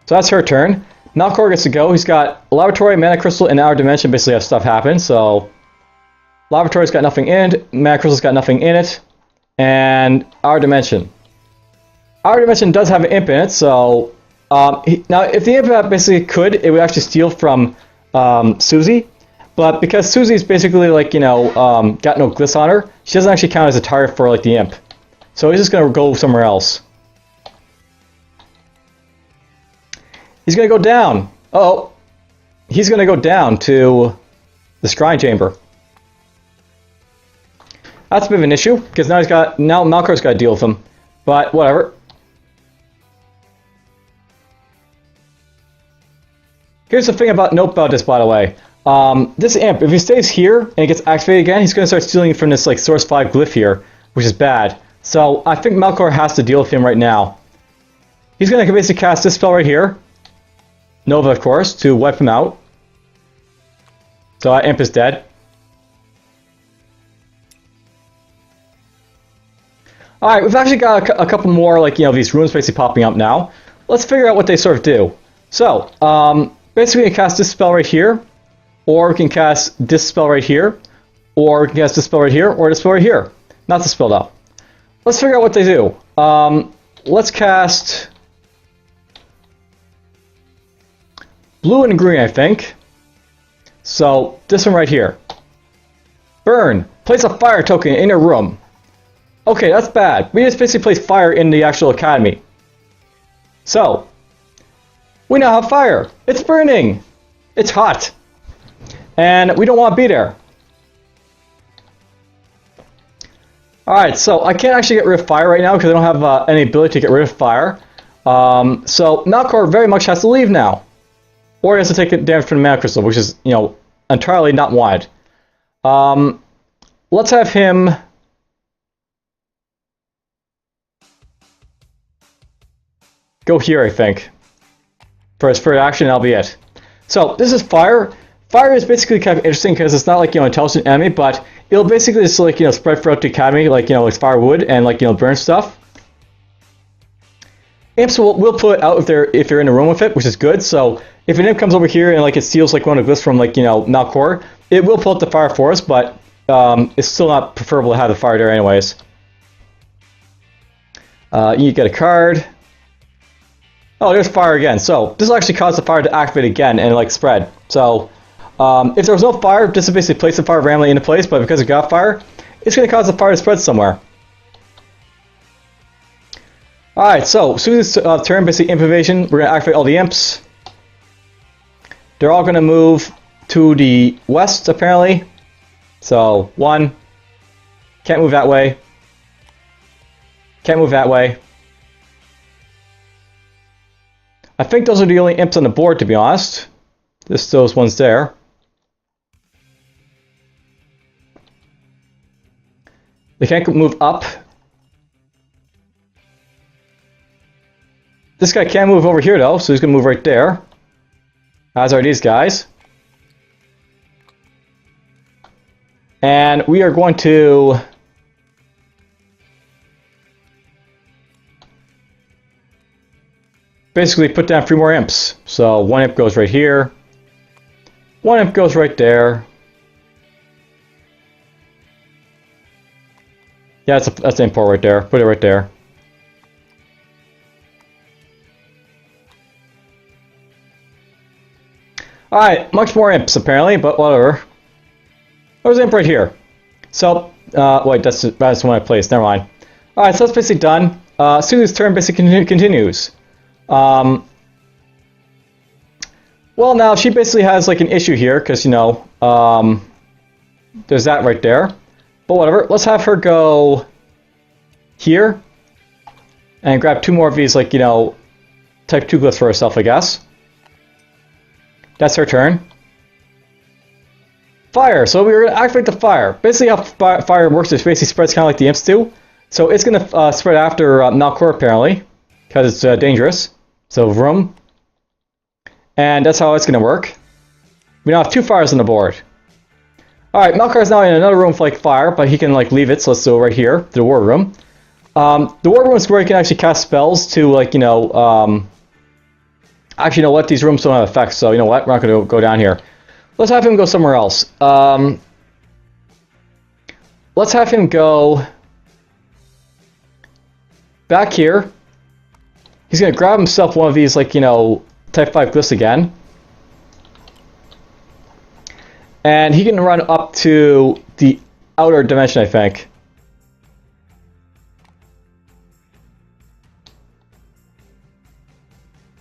So that's her turn. Malcor gets to go. He's got Laboratory, Mana Crystal, and Our Dimension basically have stuff happen. So Laboratory's got nothing in it. Mana Crystal's got nothing in it. And Our Dimension. Our Dimension does have an imp in it, so... now, if the imp basically could, it would actually steal from Susie. But because Susie's basically, like, you know, got no glyphs on her, she doesn't actually count as a target for, like, the imp. So he's just going to go somewhere else. He's going to go down. Oh, he's going to go down to the Scrying Chamber. That's a bit of an issue, because now Malcor's got to deal with him. But whatever. Here's the thing about note about this, by the way. This imp, if he stays here and it gets activated again, he's going to start stealing from this like Source 5 glyph here, which is bad. So I think Malcor has to deal with him right now. He's going to basically cast this spell right here. Nova, of course, to wipe him out. So that imp is dead. Alright, we've actually got a couple more, like, you know, these runes basically popping up now. Let's figure out what they sort of do. So, basically we can cast this spell right here, or we can cast this spell right here, or we can cast this spell right here, or this spell right here. Not the spell though. Let's figure out what they do. Let's cast blue and green, I think. So, this one right here. Burn. Place a fire token in a room. Okay, that's bad. We just basically place fire in the actual academy. So, we now have fire. It's burning. It's hot. And we don't want to be there. Alright, so I can't actually get rid of fire right now because I don't have any ability to get rid of fire. So Malcor very much has to leave now. Or he has to take damage from the Mana Crystal, which is, you know, entirely not wanted. Let's have him... go here, I think. For his first action, that'll be it. So, this is fire. Fire is basically kind of interesting because it's not like, you know, intelligent enemy, but it'll basically just, like, you know, spread throughout the academy, like, you know, like firewood and, like, you know, burn stuff. Imps will put it out if you're in a room with it, which is good. So, if an imp comes over here and, like, it steals, like, one of the glyphs from, like, you know, Malcor, it will pull out the fire for us, but it's still not preferable to have the fire there anyways. You get a card. Oh, there's fire again. So this will actually cause the fire to activate again and like spread. So if there was no fire, this will basically place the fire randomly into place, but because it got fire, it's going to cause the fire to spread somewhere. Alright, so Susie's turn, basically imp invasion. We're going to activate all the imps. They're all going to move to the west, apparently. So, one. Can't move that way. Can't move that way. I think those are the only imps on the board, to be honest. Just those ones there. They can't move up. This guy can move over here, though, so he's going to move right there. As are these guys. And we are going to... basically put down 3 more imps. So one imp goes right here. One imp goes right there. Yeah, that's an import right there. Put it right there. Alright, much more imps apparently, but whatever. There's an imp right here. So, wait, that's the one I placed. Never mind. Alright, so that's basically done. Susie's turn basically continues. Well, now she basically has like an issue here because, you know, there's that right there. But whatever, let's have her go here and grab 2 more of these, like, you know, type 2 glyphs for herself, I guess. That's her turn. Fire. So we're going to activate the fire. Basically how fire works is basically spreads kind of like the imps do. So it's going to spread after Malcor apparently because it's dangerous. So room. And that's how it's going to work. We now have 2 fires on the board. Alright, Malcor is now in another room for like fire, but he can like leave it, so let's go right here, the war room. The war room is where you can actually cast spells to like, you know, Actually, you know what? These rooms don't have effects, so you know what? We're not going to go down here. Let's have him go somewhere else. Let's have him go back here. He's going to grab himself one of these, like, you know, type 5 glyphs again. And he can run up to the outer dimension, I think.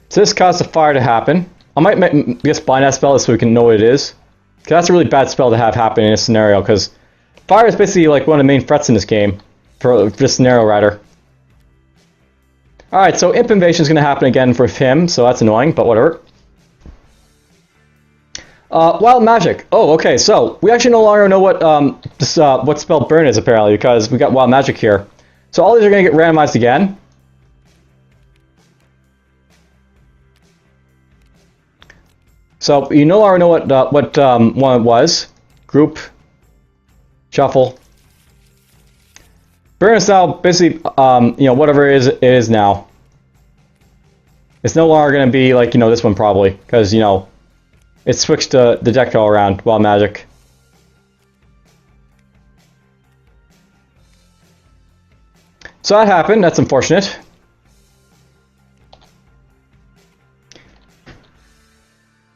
So this caused the fire to happen. I might just bind that spell so we can know what it is. Because that's a really bad spell to have happen in this scenario, because fire is basically like one of the main threats in this game. For this scenario, rather. Alright, so Imp Invasion is going to happen again for him, so that's annoying, but whatever. Wild Magic. Oh, okay, so we actually no longer know what what spell Burn is, apparently, because we got Wild Magic here. So all these are going to get randomized again. So you no longer know what one it was. Group. Shuffle. Burn is now basically, you know, whatever it is now. It's no longer going to be like, you know, this one probably, because, you know, it switched the deck all around. Wild Magic. So that happened. That's unfortunate.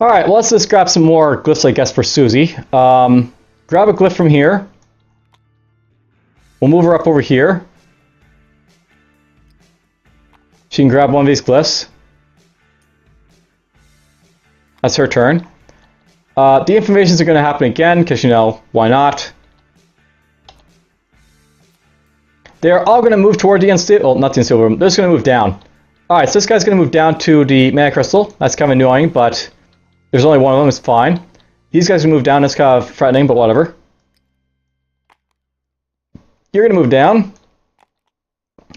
Alright, well, let's just grab some more glyphs, I guess, for Susie. Grab a glyph from here. We'll move her up over here. She can grab one of these glyphs. That's her turn. The invasions are going to happen again, because, you know, why not? They're all going to move toward the unstable... Well, not the unstable room. They're just going to move down. Alright, so this guy's going to move down to the mana crystal. That's kind of annoying, but there's only one of them. It's fine. These guys can move down. That's kind of threatening, but whatever. You're going to move down.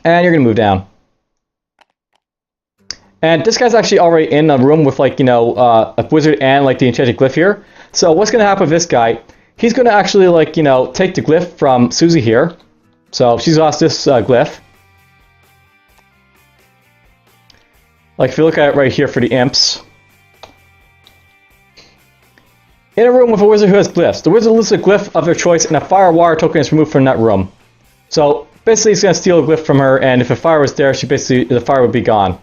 And you're going to move down. And this guy's actually already in a room with, like, you know, a wizard and, like, the enchanted glyph here. So what's going to happen with this guy? He's going to actually, like, you know, take the glyph from Susie here. So she's lost this glyph. Like, if you look at it right here for the imps. In a room with a wizard who has glyphs. The wizard lists a glyph of their choice and a fire or water token is removed from that room. So basically he's going to steal a glyph from her, and if a fire was there, the fire would be gone.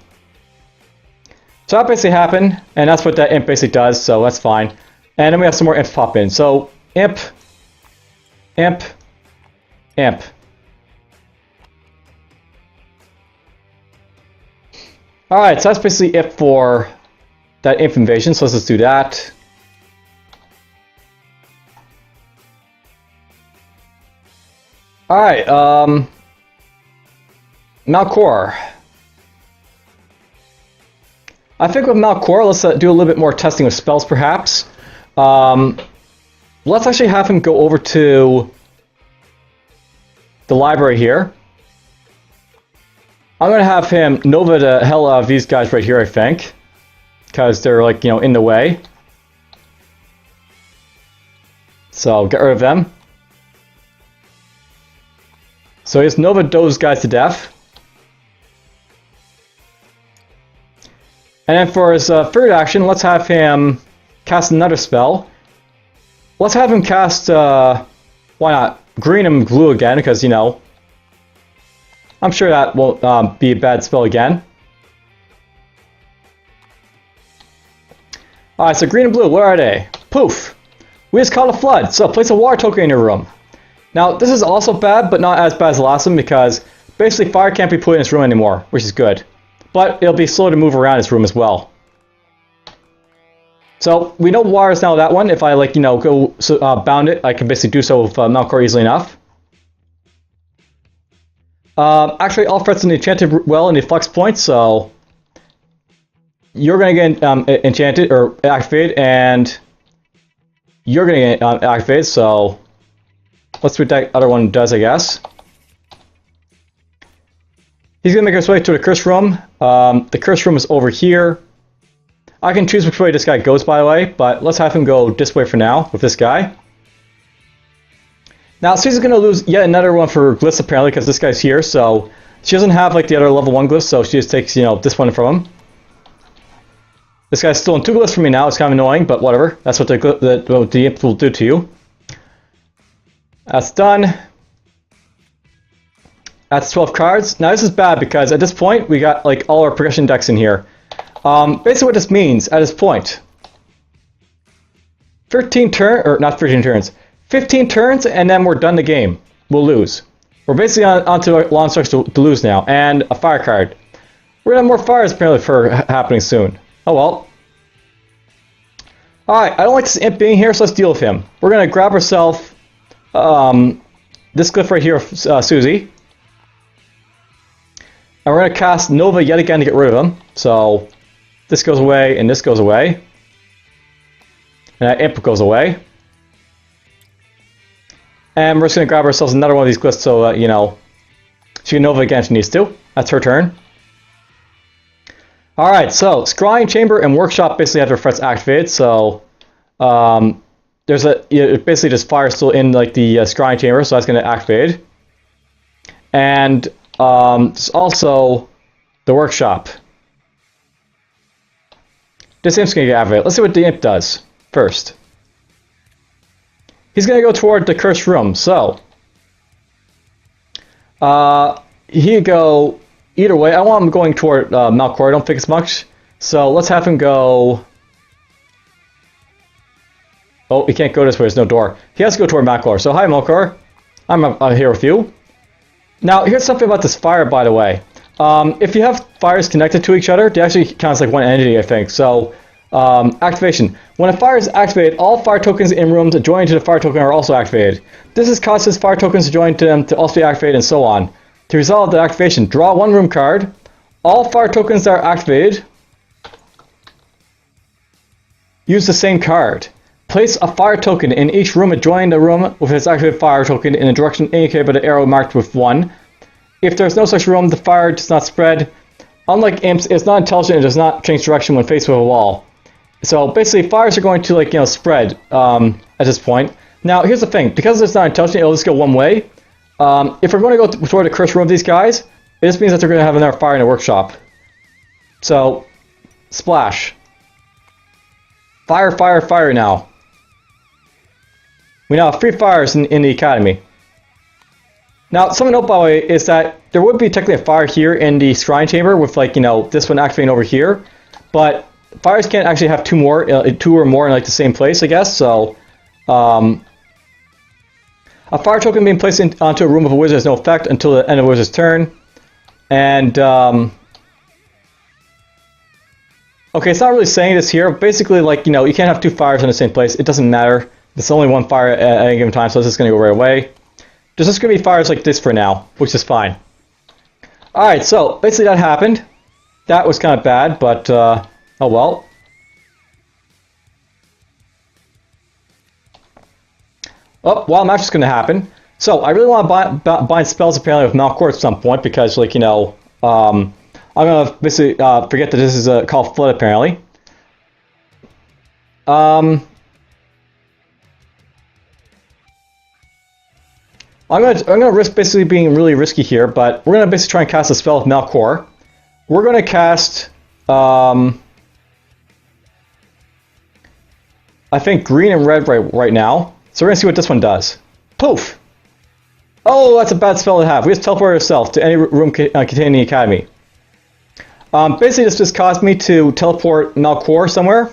So that basically happened, and that's what that imp basically does, so that's fine. And then we have some more imps pop in. So imp, imp, imp. Alright, so that's basically it for that imp invasion, so let's just do that. Alright, Malcor. I think with Malcor, let's do a little bit more testing of spells, perhaps. Let's actually have him go over to the library here. I'm going to have him Nova the hell out of these guys right here, I think. Because they're, like, you know, in the way. So, get rid of them. So, he's Nova those guys to death. And then for his third action, let's have him cast another spell. Let's have him cast, why not, Green and Glue again, because, you know, I'm sure that won't be a bad spell again. Alright, so Green and Blue, where are they? Poof! We just caught a flood, so place a water token in your room. Now, this is also bad, but not as bad as the last one, because basically fire can't be put in this room anymore, which is good. But it'll be slow to move around this room as well. So, we know water is now that one. If I, like, you know, go bound it, I can basically do so with Malcor easily enough. Actually, all threats in the enchanted well in the flux point, so you're going to get enchanted or activated, and you're going to get activated. So let's see what that other one does, I guess. He's going to make his way to the curse room. The curse room is over here. I can choose which way this guy goes, by the way, but let's have him go this way for now with this guy. Now, Susie's going to lose yet another one for glyphs, apparently, because this guy's here, so she doesn't have, like, the other level 1 glyphs, so she just takes, you know, this one from him. This guy's stealing 2 glyphs from me now. It's kind of annoying, but whatever. That's what the imp will do to you. That's done. That's 12 cards. Now this is bad because at this point we got like all our progression decks in here. Basically what this means at this point, 15 turns, 15 turns, and then we're done the game. We'll lose. We're basically onto lawn starts to lose now, and a fire card. We're gonna have more fires apparently for happening soon. Oh well. Alright, I don't like this imp being here, so let's deal with him. We're gonna grab ourselves this glyph right here of Susie. And we're gonna cast Nova yet again to get rid of him. So this goes away and this goes away. And that imp goes away. And we're just going to grab ourselves another one of these glyphs so, you know, she can Nova again if she needs to. That's her turn. Alright, so Scrying Chamber and Workshop basically have their threats activated. So, there's basically just fire still in like the Scrying Chamber, so that's going to activate. And there's also the Workshop. This imp's going to get activated. Let's see what the imp does first. He's going to go toward the cursed room, so he could go either way. I want him going toward Malcor, I don't think it's much. So let's have him go... Oh, he can't go this way, there's no door. He has to go toward Malcor. So hi Malcor, I'm here with you. Now here's something about this fire, by the way. If you have fires connected to each other, they actually count as like one entity, I think. So activation. When a fire is activated, all fire tokens in rooms adjoining to the fire token are also activated. This causes fire tokens adjoining to them to also be activated and so on. To resolve the activation, draw 1 room card. All fire tokens that are activated use the same card. Place a fire token in each room adjoining the room with its activated fire token in the direction indicated by the arrow marked with 1. If there is no such room, the fire does not spread. Unlike imps, it's not intelligent and does not change direction when faced with a wall. So basically, fires are going to, like, you know, spread at this point. Now, here's the thing: because it's not intelligent, it'll just go one way. If we're going to go toward the cursed room of these guys, it just means that they're going to have another fire in the workshop. So, splash. Fire, fire, fire now. We now have 3 fires in the academy. Now, something to note, by the way, is that there would be technically a fire here in the Scrying Chamber with, like, you know, this one activating over here. But fires can't actually have 2 or more in, like, the same place, I guess. So, a fire token being placed onto a room of a wizard has no effect until the end of a wizard's turn. And, okay, it's not really saying this here. Basically, like, you know, you can't have 2 fires in the same place. It doesn't matter. It's only 1 fire at any given time, so this is going to go right away. There's just going to be fires like this for now, which is fine. Alright, so basically that happened. That was kind of bad, but oh well. Oh, wild match is going to happen. So I really want to bind spells apparently with Malcor at some point because, like, you know, I'm going to basically forget that this is called Flood apparently. I'm gonna risk basically being really risky here, but we're gonna basically try and cast a spell with Malcor. We're gonna cast I think green and red right now. So we're gonna see what this one does. Poof! Oh, that's a bad spell to have. We just teleport ourselves to any room containing the academy. Basically, this just caused me to teleport Malcor somewhere.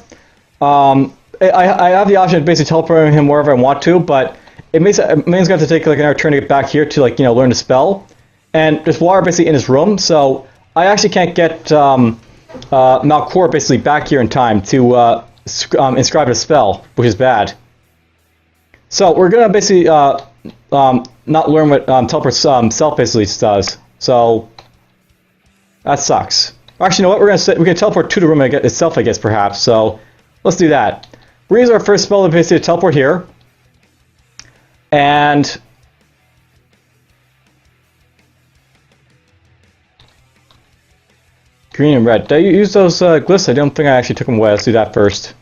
I have the option of basically teleporting him wherever I want to, but it means I'm going to have to take like another turn to get back here to, like, you know, learn the spell. And there's water basically in his room, so I actually can't get Malcor basically back here in time to inscribe a spell, which is bad. So we're going to basically not learn what teleport self basically does. So that sucks. Actually, you know what? We're going to teleport to the room itself, I guess, perhaps. So let's do that. We're going to use our first spell to basically teleport here. And green and red. Did I use those glyphs? I don't think I actually took them away. Let's do that first.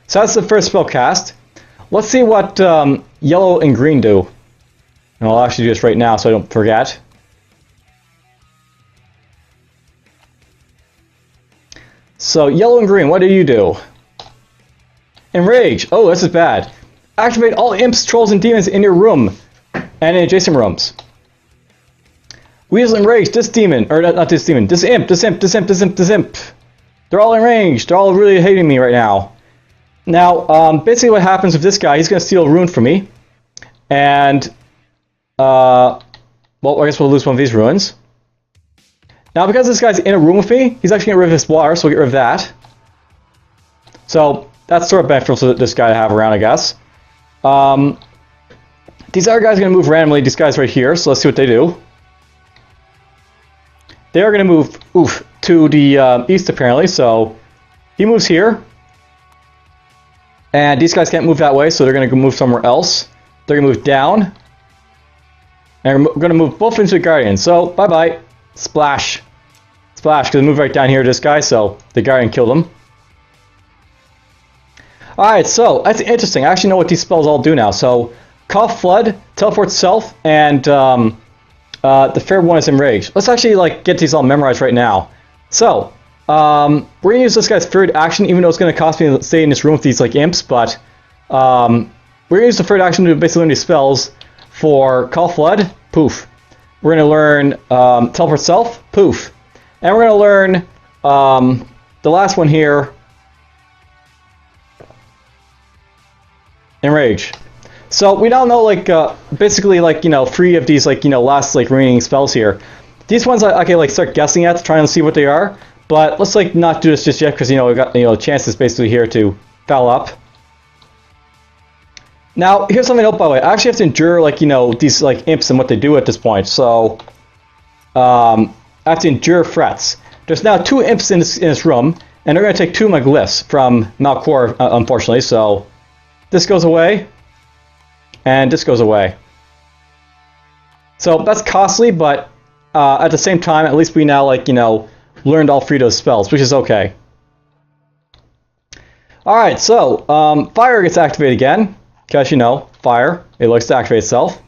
So that's the first spell cast. Let's see what yellow and green do. And I'll actually do this right now so I don't forget. So yellow and green, what do you do? Enrage. Oh, this is bad. Activate all imps, trolls, and demons in your room and in adjacent rooms. Weasel enrage. This demon, or not this demon. This imp. This imp. This imp. This imp. This imp. They're all enraged. They're all really hating me right now. Now, basically, what happens with this guy? He's going to steal a rune from me, and well, I guess we'll lose one of these runes. Now, because this guy's in a room with me, he's actually going to get rid of his water, so we'll get rid of that. So that's sort of beneficial to this guy to have around, I guess. These other guys are going to move randomly. These guys right here, so let's see what they do. They are going to move to the east, apparently, so he moves here. And these guys can't move that way, so they're going to move somewhere else. They're going to move down. And we're going to move both into the Guardian. So, bye-bye. Splash. Splash, because they moved right down here to this guy, so the Guardian killed him. Alright, so, that's interesting. I actually know what these spells all do now. So, Call Flood, Teleport Self, and the third one is Enrage. Let's actually get these all memorized right now. So, we're going to use this guy's third action, even though it's going to cost me to stay in this room with these imps, but we're going to use the third action to basically learn these spells. For Call Flood, poof. We're going to learn Teleport Self, poof. And we're going to learn the last one here, Enrage. So we now know basically 3 of these last remaining spells here. These ones I can start guessing at to try and see what they are. But let's not do this just yet because we've got chances basically here to foul up. Now here's something to note, by the way. I actually have to endure these imps and what they do at this point. So I have to endure threats. There's now 2 imps in this room, and they're going to take 2 of my glyphs from Malcor, unfortunately. So this goes away, and this goes away. So that's costly, but at the same time, at least we now learned all 3 of those spells, which is okay. Alright, so fire gets activated again, because fire, it likes to activate itself.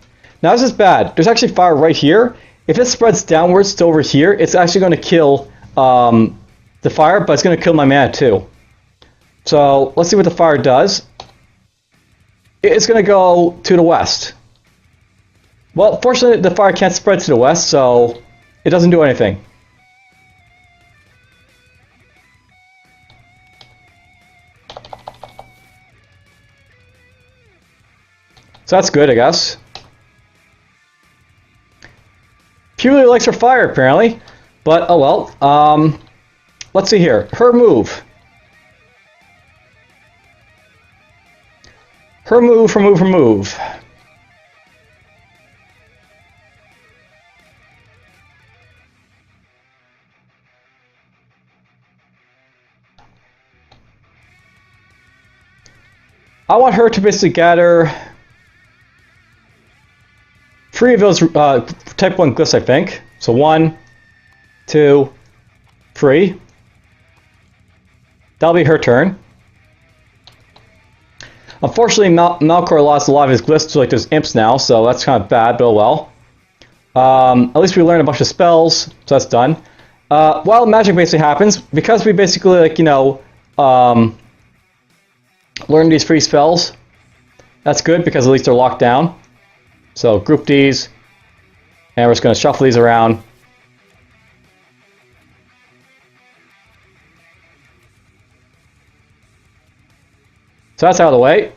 Now this is bad. There's actually fire right here. If it spreads downwards to over here, it's actually going to kill the fire, but it's going to kill my mana too. So let's see what the fire does. It's going to go to the west. Well, fortunately the fire can't spread to the west, so it doesn't do anything. So that's good, I guess. Purely likes her fire, apparently. But, oh well. Let's see here. Her move. Her move, her move, her move. I want her to basically gather 3 of those type 1 glyphs, I think. So 1, 2, 3. That'll be her turn. Unfortunately, Malcor lost a lot of his glyphs to those imps now, so that's kind of bad, but oh well. At least we learned a bunch of spells, so that's done. Wild magic basically happens, because we basically, learn these 3 spells. That's good, because at least they're locked down. So group these, and we're just going to shuffle these around. So that's out of the way.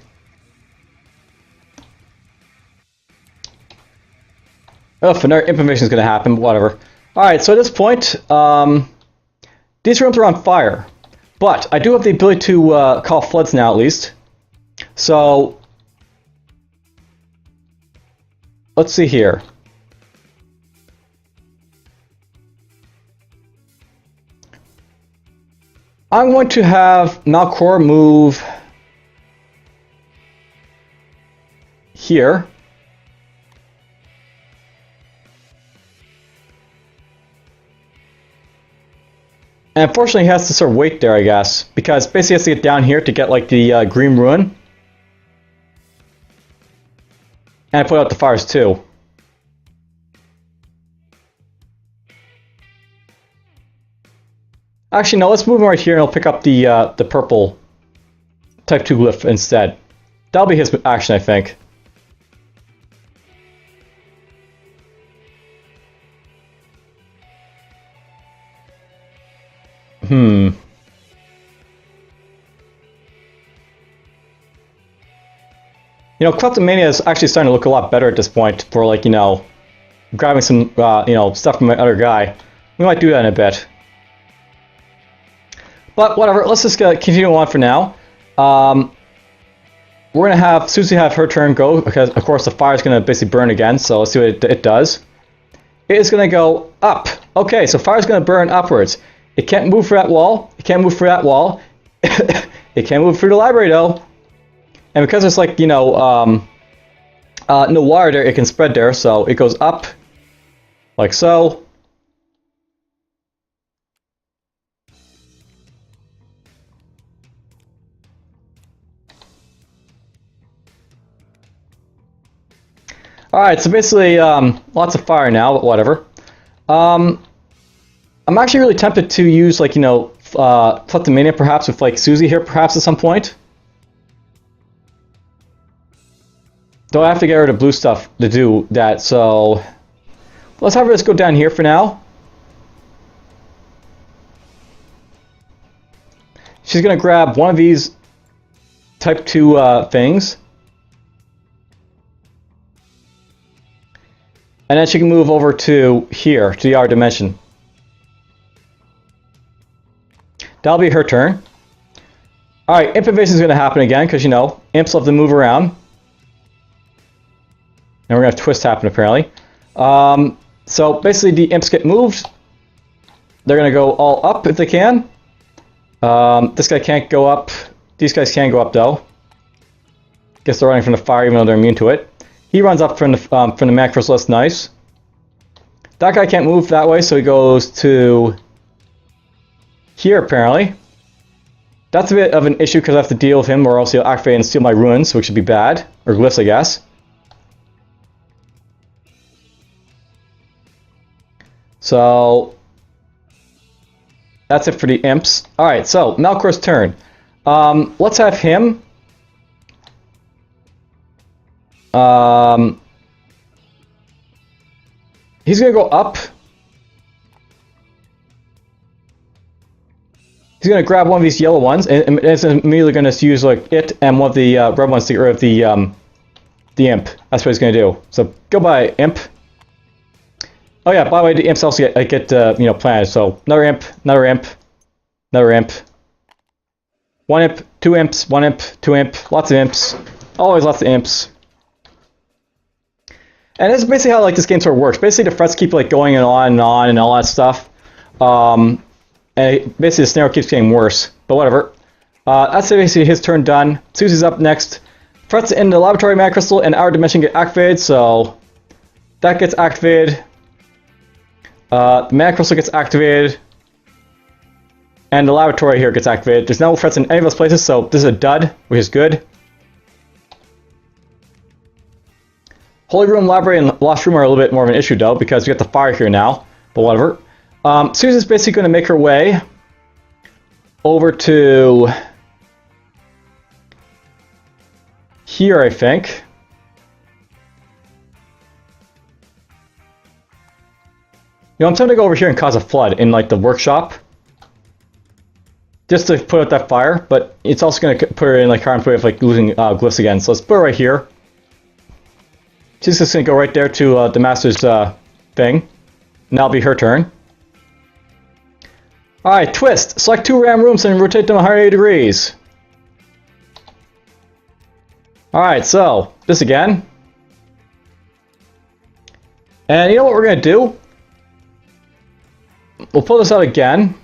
Oh, another information is going to happen, but whatever. Alright, so at this point, these rooms are on fire. But I do have the ability to call floods now, at least. So let's see here. I'm going to have Malcor move here. And unfortunately, he has to sort of wait there, I guess, because basically he has to get down here to get the green ruin. And I put out the fires too. Actually, no, let's move him right here and I'll pick up the purple type 2 glyph instead. That'll be his action, I think. You know, Kleptomania is actually starting to look a lot better at this point for, like, you know, grabbing some, you know, stuff from my other guy. We might do that in a bit. But whatever, let's just continue on for now. We're going to have Susie have her turn go, because, of course, the fire is going to basically burn again, so let's see what it does. It is going to go up. Okay, so fire is going to burn upwards. It can't move through that wall. It can't move through that wall. It can't move through the library, though. And because it's like, you know, no wire there, it can spread there, so it goes up, like so. Alright, so basically, lots of fire now, but whatever. I'm actually really tempted to use, like, you know, Kleptomania perhaps with, like, Susie here perhaps at some point. Though I have to get rid of blue stuff to do that, so let's have her just go down here for now. She's going to grab one of these type 2 things. And then she can move over to here, to the R dimension. That'll be her turn. Alright, imp invasion is going to happen again, because, you know, imps love to move around. And we're going to have twist happen, apparently. So, basically, the imps get moved. They're going to go all up if they can. This guy can't go up. These guys can go up, though. Guess they're running from the fire, even though they're immune to it. He runs up from the macro, so that's nice. That guy can't move that way, so he goes to here, apparently. That's a bit of an issue, because I have to deal with him, or else he'll activate and steal my ruins, which would be bad. Or glyphs, I guess. So that's it for the imps. Alright, so Malcor's turn. Let's have him. He's going to go up. He's going to grab one of these yellow ones, and it's immediately going to use like it and one of the red ones to get rid of the imp. That's what he's going to do. So goodbye, imp. Oh yeah, by the way, the imps also get you know, planted. So another imp, another imp, another imp. One imp, two imps, one imp, two imp, lots of imps. Always lots of imps. And this is basically how like this game sort of works. Basically, the threats keep like going on and all that stuff. And basically the scenario keeps getting worse. But whatever. That's basically his turn done. Susie's up next. Threats in the laboratory mana crystal and our dimension get activated, so that gets activated. The mana crystal gets activated. And the laboratory here gets activated. There's no threats in any of those places, so this is a dud, which is good. Holy Room, Library, and Lost Room are a little bit more of an issue, though, because we got the fire here now. But whatever. Susie's basically going to make her way over to here, I think. You know, I'm tempted to go over here and cause a flood in, like, the workshop. Just to put out that fire, but it's also going to put her in, like, harm's way of, like, losing glyphs again. So let's put her right here. She's just going to go right there to the Master's thing. And that'll be her turn. Alright, twist. Select 2 RAM rooms and rotate them 180 degrees. Alright, so, this again. And you know what we're going to do? We'll pull this out again.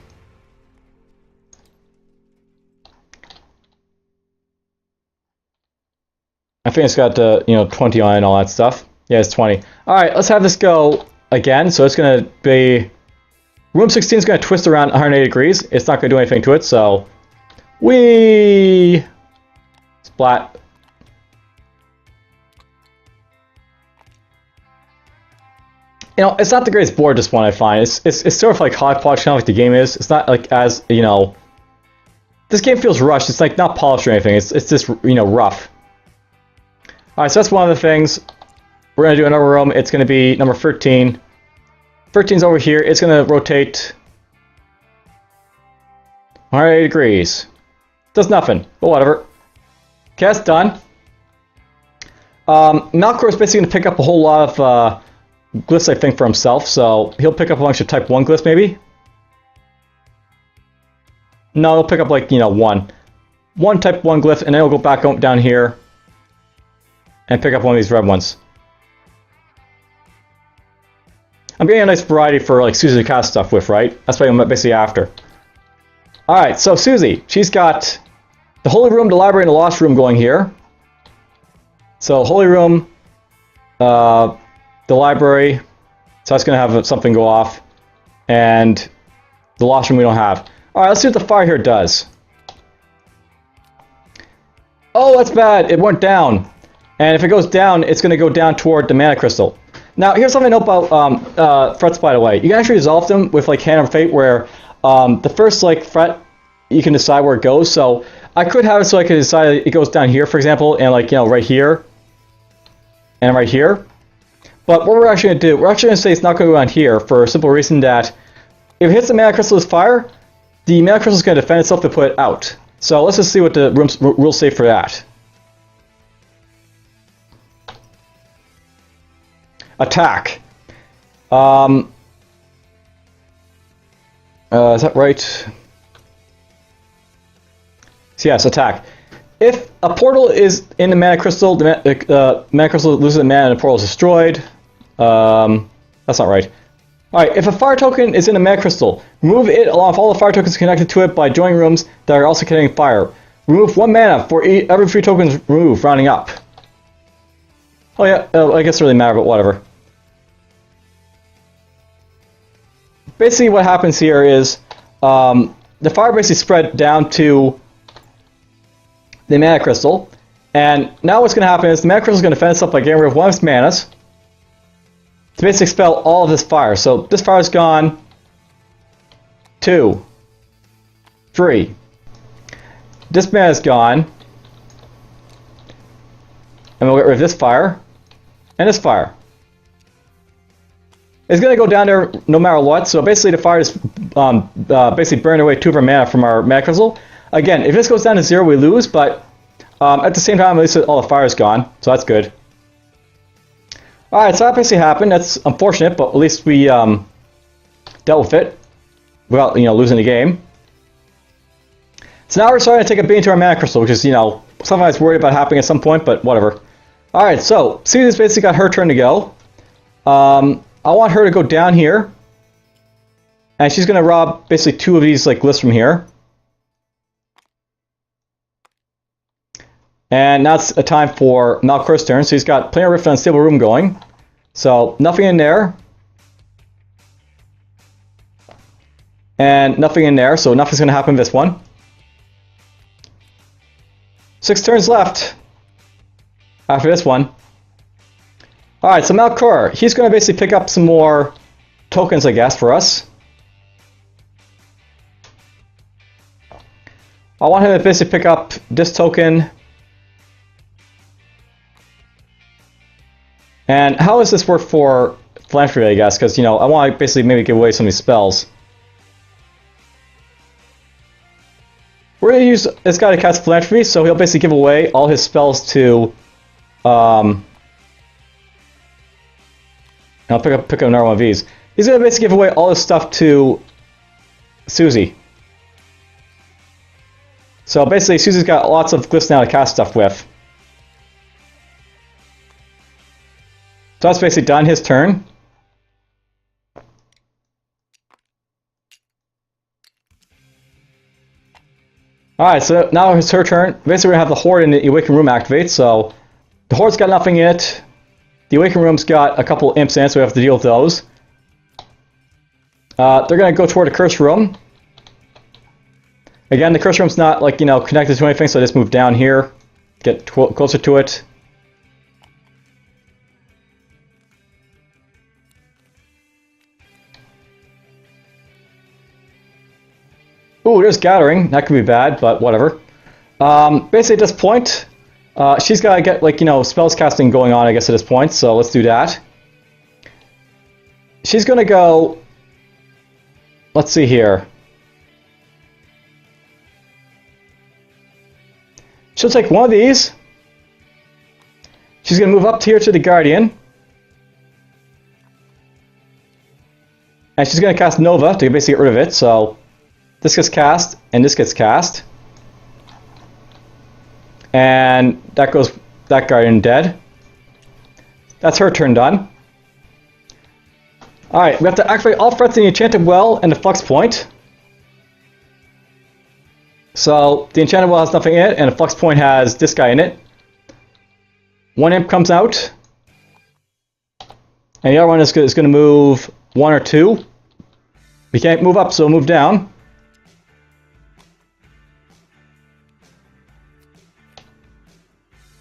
I think it's got, you know, 20 on it and all that stuff. Yeah, it's 20. Alright, let's have this go again. So it's going to be... Room 16 is going to twist around 180 degrees. It's not going to do anything to it, so... Whee! Splat. You know, it's not the greatest board, this one, I find. It's sort of like hodgepodge, kind of like the game is. It's not like as, you know... This game feels rushed. It's like not polished or anything. It's just, you know, rough. Alright, so that's one of the things. We're going to do another room. It's going to be number 13. 13's over here. It's going to rotate 180 degrees. Does nothing, but whatever. Okay, that's done. Malcor is basically going to pick up a whole lot of glyphs, I think, for himself. So he'll pick up a bunch of type 1 glyphs, maybe? No, he'll pick up, like, you know, one type 1 glyph, and then he'll go back down here and pick up one of these red ones. I'm getting a nice variety for, like, Susie to cast stuff with, right? That's what I'm basically after. Alright, so Susie, she's got the Holy Room, the Library, and the Lost Room going here. So, Holy Room, the Library, so that's going to have something go off, and the Lost Room we don't have. Alright, let's see what the fire here does. Oh, that's bad. It went down. And if it goes down, it's going to go down toward the mana crystal. Now, here's something to know about frets, by the way. You can actually resolve them with, like, Hand of Fate, where the first, like, fret, you can decide where it goes. So, I could have it so I could decide it goes down here, for example, and, like, you know, right here. And right here. But what we're actually going to do, we're actually going to say it's not going to go down here for a simple reason that if it hits the mana crystal with fire, the mana crystal is going to defend itself to put it out. So let's just see what the rules say for that. Attack. Is that right? So yes, attack. If a portal is in the mana crystal, the mana crystal loses the mana and the portal is destroyed. That's not right. Alright, if a fire token is in a mana crystal, remove it along with all the fire tokens connected to it by joining rooms that are also containing fire. Remove 1 mana for every 3 tokens removed, rounding up. Oh yeah, I guess it doesn't really matter, but whatever. Basically what happens here is, the fire basically spread down to the mana crystal, and now what's going to happen is the mana crystal is going to defend itself by getting rid of one of its manas, to basically expel all of this fire. So this fire is gone. 2. 3. This mana is gone. And we'll get rid of this fire. And this fire. It's going to go down there no matter what. So basically the fire is basically burning away 2 of our mana from our mana crystal. Again, if this goes down to 0, we lose. But at the same time, at least all the fire is gone. So that's good. Alright, so that basically happened. That's unfortunate, but at least we dealt with it without, you know, losing the game. So now we're starting to take a beat into our mana crystal, which is, you know, something I was worried about happening at some point, but whatever. Alright, so Susie's basically got her turn to go. I want her to go down here. And she's going to rob basically 2 of these, like, glyphs from here. And now it's a time for Malcor's turn. So he's got Planar Rift and Unstable Room going. So nothing in there. And nothing in there. So nothing's going to happen in this one. 6 turns left after this one. Alright, so Malcor, he's going to basically pick up some more tokens, I guess, for us. I want him to basically pick up this token. And how does this work for philanthropy, I guess? Because, you know, I want to basically maybe give away some of these spells. We're going to use this guy to cast philanthropy, so he'll basically give away all his spells to... I'll pick up another one of these. He's going to basically give away all his stuff to Susie. So basically, Susie's got lots of glyphs now to cast stuff with. So that's basically done, his turn. Alright, so now it's her turn. Basically, we're going to have the Horde and the Awakened Room activate. So the Horde's got nothing in it. The Awakened Room's got a couple imps in it, so we have to deal with those. They're going to go toward the Curse Room. Again, the Curse Room's not, like, you know, connected to anything, so I just move down here, get closer to it. Ooh, there's Gathering. That could be bad, but whatever. Basically, at this point, she's got to get, like, you know, spells casting going on, I guess, at this point. So let's do that. She's going to go... Let's see here. She'll take one of these. She's going to move up here to the Guardian. And she's going to cast Nova to basically get rid of it. So this gets cast, and this gets cast. And that goes, that Guardian dead. That's her turn done. Alright, we have to activate all threats in the Enchanted Well and the Flux Point. So the Enchanted Well has nothing in it, and the Flux Point has this guy in it. One imp comes out. And the other one is going to move 1 or 2. We can't move up, so we'll move down.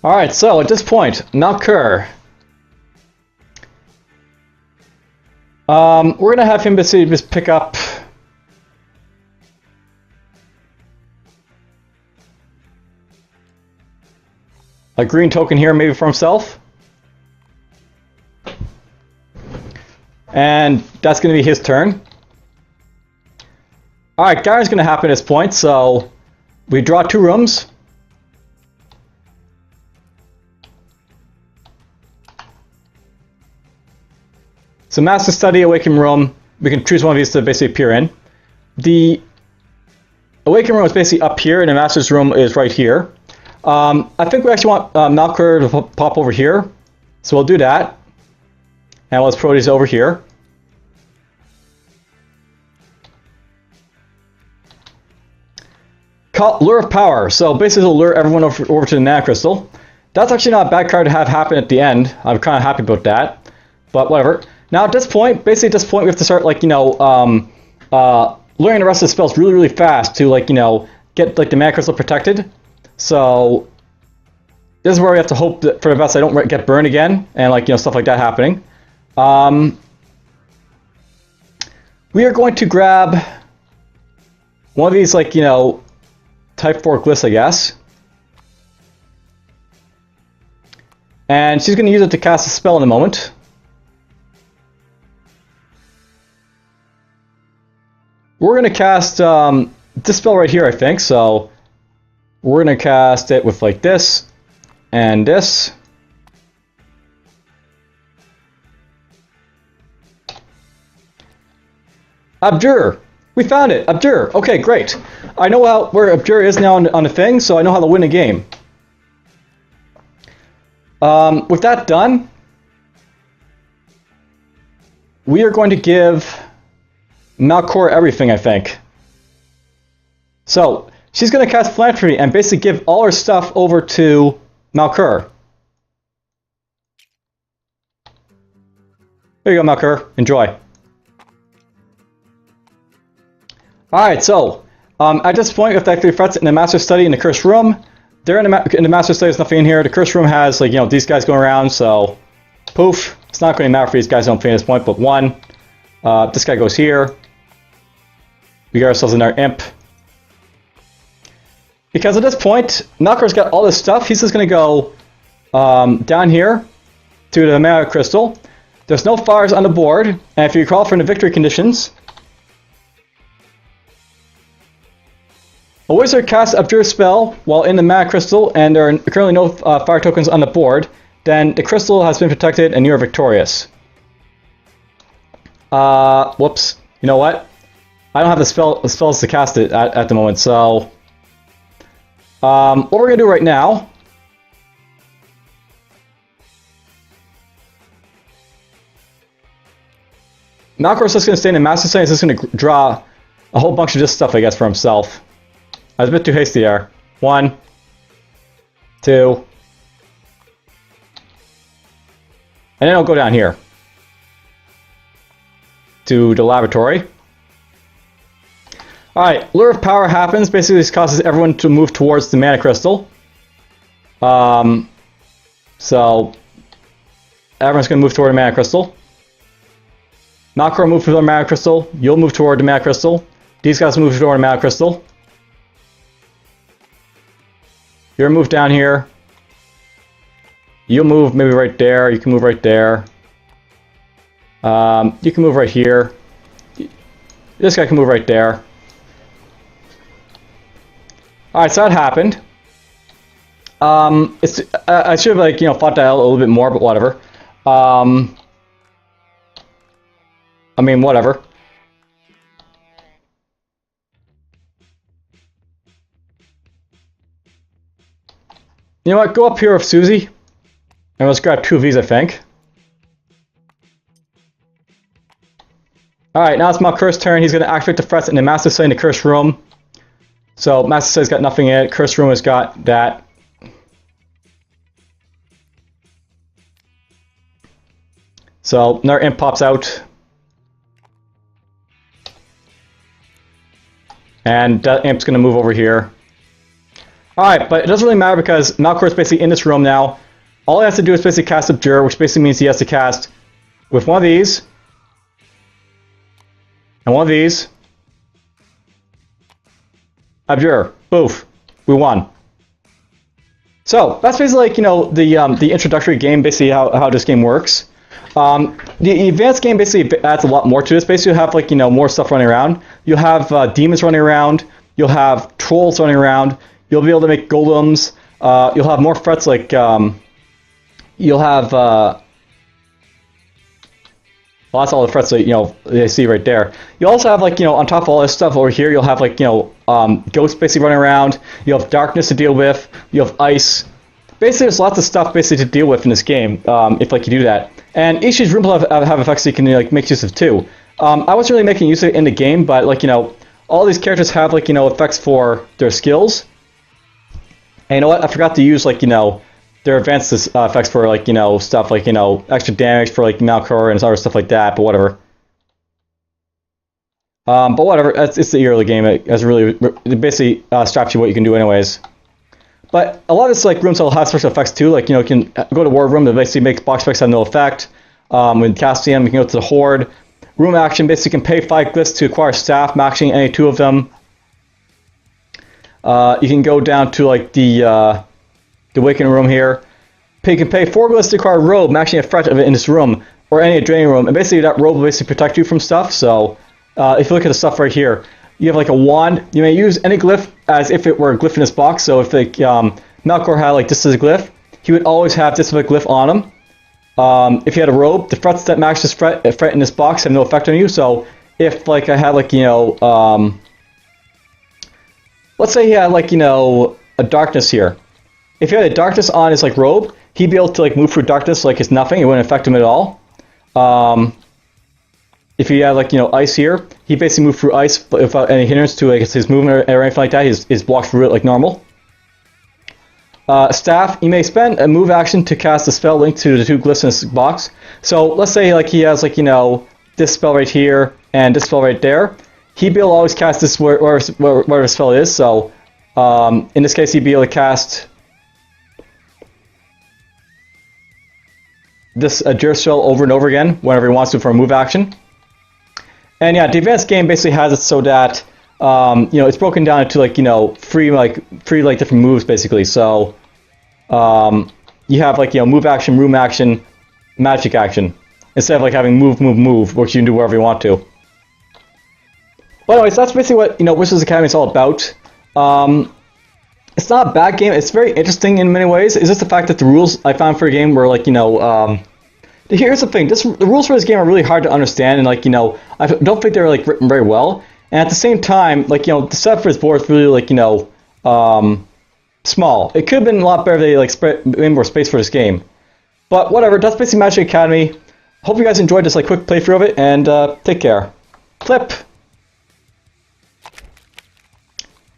Alright, so at this point, Malkur. We're going to have him basically just pick up a green token here, maybe for himself. And that's going to be his turn. Alright, Garen's going to happen at this point, so we draw 2 rooms. So Master Study, Awakened Room, we can choose one of these to basically appear in. The Awakened Room is basically up here, and the Master's Room is right here. I think we actually want Malkur to pop over here, so we'll do that. And let's throw these over here. Lure of Power, so basically it'll lure everyone over to the Mana Crystal. That's actually not a bad card to have happen at the end. I'm kind of happy about that, but whatever. Now at this point, basically at this point we have to start, like, you know, luring the rest of the spells really, really fast to, like, you know, get, like, the Mana Crystal protected. So this is where we have to hope that for the best I don't get burned again, and, like, you know, stuff like that happening. We are going to grab one of these, like, you know, type 4 glyphs, I guess. And she's going to use it to cast a spell in a moment. We're going to cast this spell right here, I think. So we're going to cast it with, like, this and this. Abjure! We found it! Abjure! Okay, great. I know where Abjure is now on the thing, so I know how to win a game. With that done, we are going to give Malkur everything, I think. So, she's going to cast Philanthropy and basically give all her stuff over to Malkur. There you go, Malkur. Enjoy. Alright, so, at this point, we have to activate threats in the Master Study in the Cursed Room. They're in the Master Study, there's nothing in here. The Cursed Room has, like, you know, these guys going around, so poof. It's not going to matter for these guys, I don't think, at this point, but 1. This guy goes here. We got ourselves another imp. Because at this point, Malkur's got all this stuff. He's just going to go down here to the Mana Crystal. There's no fires on the board, and if you recall from the victory conditions, a wizard casts Abjure spell while in the Mana Crystal, and there are currently no fire tokens on the board, then the crystal has been protected and you are victorious. Whoops. You know what? I don't have the spells to cast it at the moment, so what we're going to do right now, Malkur's just going to stay in the Master Study, and he's just going to draw a whole bunch of this stuff, I guess, for himself. I was a bit too hasty there. 1, 2, and then I'll go down here to the laboratory. Alright, Lure of Power happens. Basically, this causes everyone to move towards the Mana Crystal. So, everyone's going to move toward the Mana Crystal. Malkur will move toward the Mana Crystal. You'll move toward the Mana Crystal. These guys move toward a mana crystal. You're move down here. You'll move maybe right there. You can move right there. You can move right here. This guy can move right there. Alright, so that happened. I should have, like, you know, fought that out a little bit more, but whatever. I mean, whatever. You know what? Go up here with Susie. And let's grab 2 of these, I think. Alright, now it's Malcur's turn. He's going to activate the threats in the Master Set in the Cursed Room. So, Master Set's got nothing in it. Cursed Room has got that. So, another imp pops out. And that imp's going to move over here. Alright, but it doesn't really matter because Malcor's basically in this room now. All he has to do is basically cast Abjure, which basically means he has to cast with one of these. And one of these. Abjure. Boof. We won. So, that's basically like, you know, the introductory game, basically how this game works. The advanced game basically adds a lot more to this. Basically, you'll have, like, you know, more stuff running around. You'll have demons running around. You'll have trolls running around. You'll be able to make golems. You'll have more threats like you'll have well, that's all the threats that, you know, you see right there. You also have, like, you know, on top of all this stuff over here, you'll have, like, you know, ghosts basically running around. You have darkness to deal with. You have ice. Basically, there's lots of stuff basically to deal with in this game if, like, you do that. And each of these rooms have effects that you can, like, make use of too. I wasn't really making use of it in the game, but, like, you know, all these characters have, like, you know, effects for their skills. And you know what? I forgot to use, like, you know, their advanced effects for, like, you know, stuff like, you know, extra damage for, like, Malcor and other stuff like that, but whatever. But whatever, it's the early game. It basically straps you what you can do anyways. But a lot of this, like, rooms will have special effects too. Like, you know, you can go to War Room that basically makes box effects have no effect. With Castium, you can go to the Horde. Room action, basically you can pay 5 glyphs to acquire staff, maxing any 2 of them. You can go down to, like, the Awakening Room here. You can pay 4 glyphs to acquire a robe, maxing a threat of it in this room, or any draining room. And basically that robe will basically protect you from stuff. So if you look at the stuff right here, you have, like, a wand. You may use any glyph as if it were a glyph in this box. So if, like, Malcor had, like, this as a glyph, he would always have this as a glyph on him. If you had a robe, the threats that match this threat in this box have no effect on you. So if, like, I had, like, you know, let's say he had, like, you know, a darkness here. If he had a darkness on his, like, robe, he'd be able to, like, move through darkness like it's nothing. It wouldn't affect him at all. If he had, like, you know, ice here, he basically moved through ice without any hindrance to, like, his movement or anything like that. He's walked through it like normal. Staff, you may spend a move action to cast a spell linked to the 2 glyphs in this box. So let's say, like, he has, like, you know, this spell right here and this spell right there. He'd be able to always cast this wherever the spell is. So in this case, he'd be able to cast this Adjure spell over and over again whenever he wants to for a move action. And yeah, the advanced game basically has it so that you know, it's broken down into, like, you know, three different moves basically. So you have, like, you know, move action, room action, magic action, instead of, like, having move, which you can do wherever you want to. But anyways, that's basically what, you know, Wizards Academy is all about. It's not a bad game. It's very interesting in many ways. It's just the fact that the rules I found for a game were, like, you know, here's the thing. The rules for this game are really hard to understand, and, like, you know, I don't think they're, like, written very well. And at the same time, like, you know, the setup for this board is really, like, you know, small. It could have been a lot better if they, like, spread in more space for this game. But whatever. That's basically Magic Academy. Hope you guys enjoyed this, like, quick playthrough of it, and take care. Clip.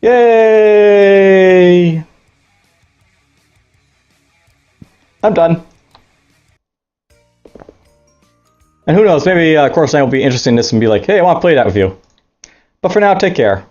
Yay! I'm done. And who knows, maybe Corus and I will be interested in this and be like, hey, I want to play that with you. But for now, take care.